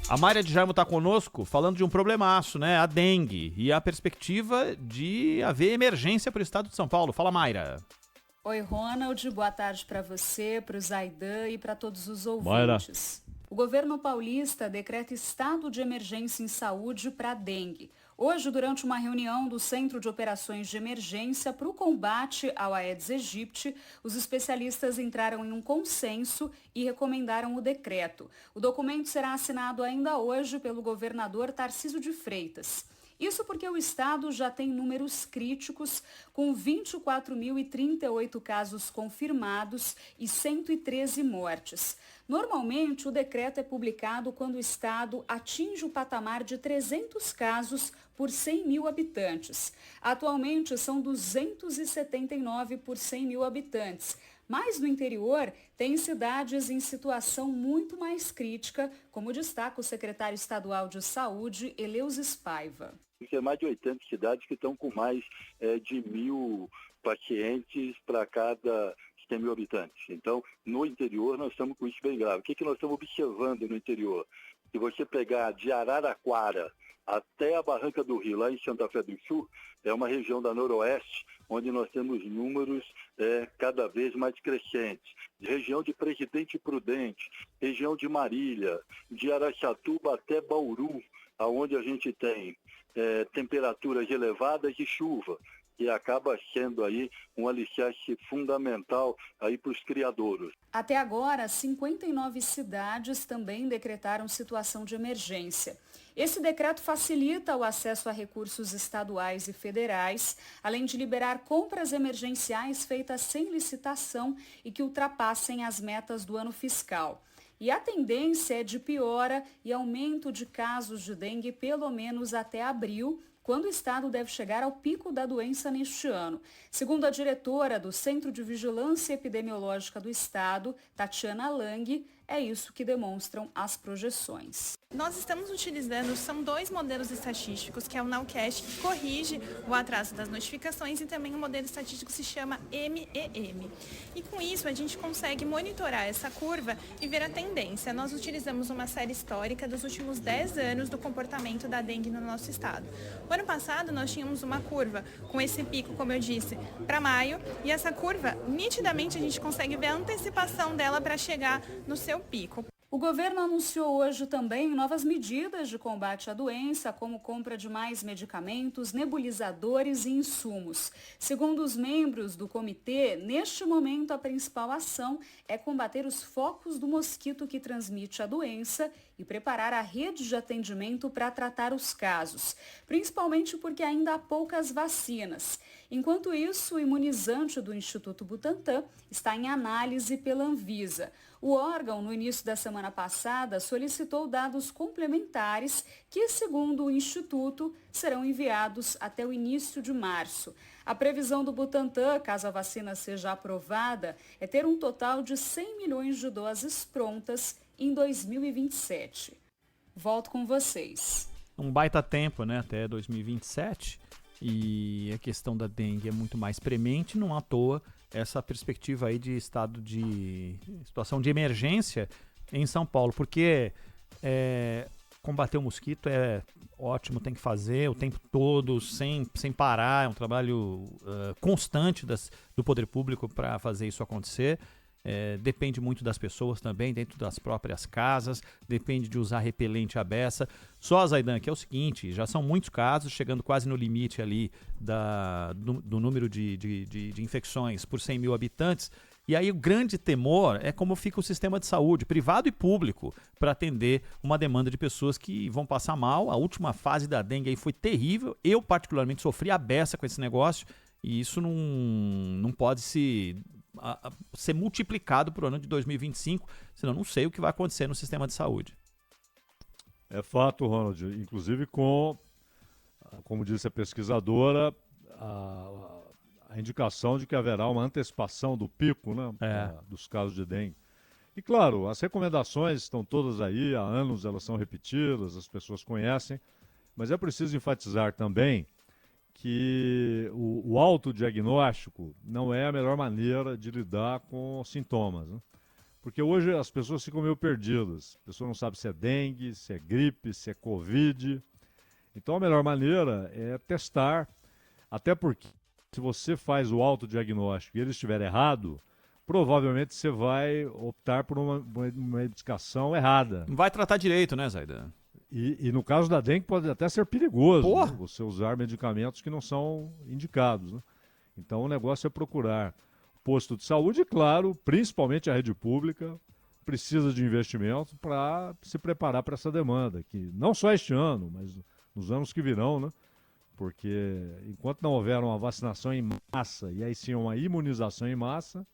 A Mayra de Jarmo está conosco falando de um problemaço, né? A dengue e a perspectiva de haver emergência para o estado de São Paulo. Fala, Mayra. Oi, Ronald. Boa tarde para você, para o Zaidan e para todos os ouvintes. Mayra. O governo paulista decreta estado de emergência em saúde para a dengue. Hoje, durante uma reunião do Centro de Operações de Emergência para o combate ao Aedes aegypti, os especialistas entraram em um consenso e recomendaram o decreto. O documento será assinado ainda hoje pelo governador Tarcísio de Freitas. Isso porque o estado já tem números críticos, com 24.038 casos confirmados e 113 mortes. Normalmente, o decreto é publicado quando o estado atinge o patamar de 300 casos por 100 mil habitantes. Atualmente, são 279 por 100 mil habitantes. Mas no interior, tem cidades em situação muito mais crítica, como destaca o secretário estadual de Saúde, Eleusis Paiva. Tem mais de 80 cidades que estão com mais de 1.000 pacientes para cada 100 mil habitantes. Então, no interior, nós estamos com isso bem grave. O que nós estamos observando no interior? Se você pegar de Araraquara até a Barranca do Rio, lá em Santa Fé do Sul, é uma região da Noroeste, onde nós temos números cada vez mais crescentes. Região de Presidente Prudente, região de Marília, de Araçatuba até Bauru, aonde a gente tem temperaturas elevadas e chuva, e acaba sendo aí um alicerce fundamental aí para os criadouros. Até agora, 59 cidades também decretaram situação de emergência. Esse decreto facilita o acesso a recursos estaduais e federais, além de liberar compras emergenciais feitas sem licitação e que ultrapassem as metas do ano fiscal. E a tendência é de piora e aumento de casos de dengue pelo menos até abril, quando o estado deve chegar ao pico da doença neste ano. Segundo a diretora do Centro de Vigilância Epidemiológica do estado, Tatiana Lang, é isso que demonstram as projeções. Nós estamos utilizando, são 2 modelos estatísticos, que é o Nowcast, que corrige o atraso das notificações, e também o modelo estatístico se chama MEEM. E com isso a gente consegue monitorar essa curva e ver a tendência. Nós utilizamos uma série histórica dos últimos 10 anos do comportamento da dengue no nosso estado. O ano passado nós tínhamos uma curva com esse pico, como eu disse, para maio, e essa curva, nitidamente a gente consegue ver a antecipação dela para chegar no seu pico. O governo anunciou hoje também novas medidas de combate à doença, como compra de mais medicamentos, nebulizadores e insumos. Segundo os membros do comitê, neste momento a principal ação é combater os focos do mosquito que transmite a doença e preparar a rede de atendimento para tratar os casos, principalmente porque ainda há poucas vacinas. Enquanto isso, o imunizante do Instituto Butantan está em análise pela Anvisa. O órgão, no início da semana passada, solicitou dados complementares que, segundo o Instituto, serão enviados até o início de março. A previsão do Butantan, caso a vacina seja aprovada, é ter um total de 100 milhões de doses prontas em 2027. Volto com vocês. Um baita tempo, né? Até 2027. E a questão da dengue é muito mais premente, não à toa essa perspectiva aí de estado de situação de emergência em São Paulo, porque combater o mosquito é ótimo, tem que fazer o tempo todo, sem parar, é um trabalho constante do poder público para fazer isso acontecer. Depende muito das pessoas também, dentro das próprias casas, depende de usar repelente à beça. Só, Zaidan, que é o seguinte, já são muitos casos, chegando quase no limite ali do número de infecções por 100 mil habitantes, e aí o grande temor é como fica o sistema de saúde, privado e público, para atender uma demanda de pessoas que vão passar mal. A última fase da dengue aí foi terrível, eu particularmente sofri a beça com esse negócio, e isso não pode ser multiplicado para o ano de 2025, senão não sei o que vai acontecer no sistema de saúde. É fato, Ronald, inclusive como disse a pesquisadora, a indicação de que haverá uma antecipação do pico, né, dos casos de dengue. E claro, as recomendações estão todas aí, há anos elas são repetidas, as pessoas conhecem, mas é preciso enfatizar também que o autodiagnóstico não é a melhor maneira de lidar com sintomas, né? Porque hoje as pessoas ficam meio perdidas. A pessoa não sabe se é dengue, se é gripe, se é Covid. Então a melhor maneira é testar, até porque se você faz o autodiagnóstico e ele estiver errado, provavelmente você vai optar por uma medicação errada. Não vai tratar direito, né, Zaidan? E no caso da dengue pode até ser perigoso, Porra! né? Você usar medicamentos que não são indicados, né? Então o negócio é procurar posto de saúde e, claro, principalmente a rede pública, precisa de investimento para se preparar para essa demanda, que não só este ano, mas nos anos que virão, né? Porque enquanto não houver uma vacinação em massa e aí sim uma imunização em massa,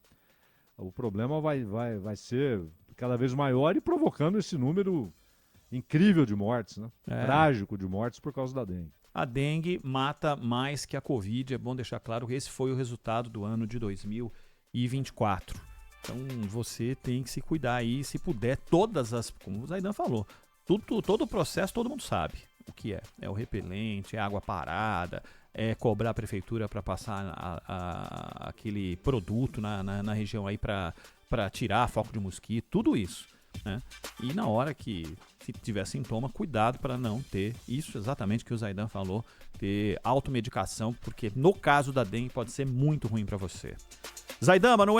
o problema vai ser cada vez maior e provocando esse número incrível de mortes, né? Trágico de mortes por causa da dengue. A dengue mata mais que a Covid, é bom deixar claro que esse foi o resultado do ano de 2024. Então você tem que se cuidar aí, se puder, como o Zaidan falou, todo o processo todo mundo sabe o que é. É o repelente, é água parada, é cobrar a prefeitura para passar aquele produto na região aí para tirar foco de mosquito, tudo isso. Né? E na hora que se tiver sintoma, cuidado para não ter isso exatamente que o Zaidan falou, ter automedicação, porque no caso da dengue pode ser muito ruim para você. Zaidan,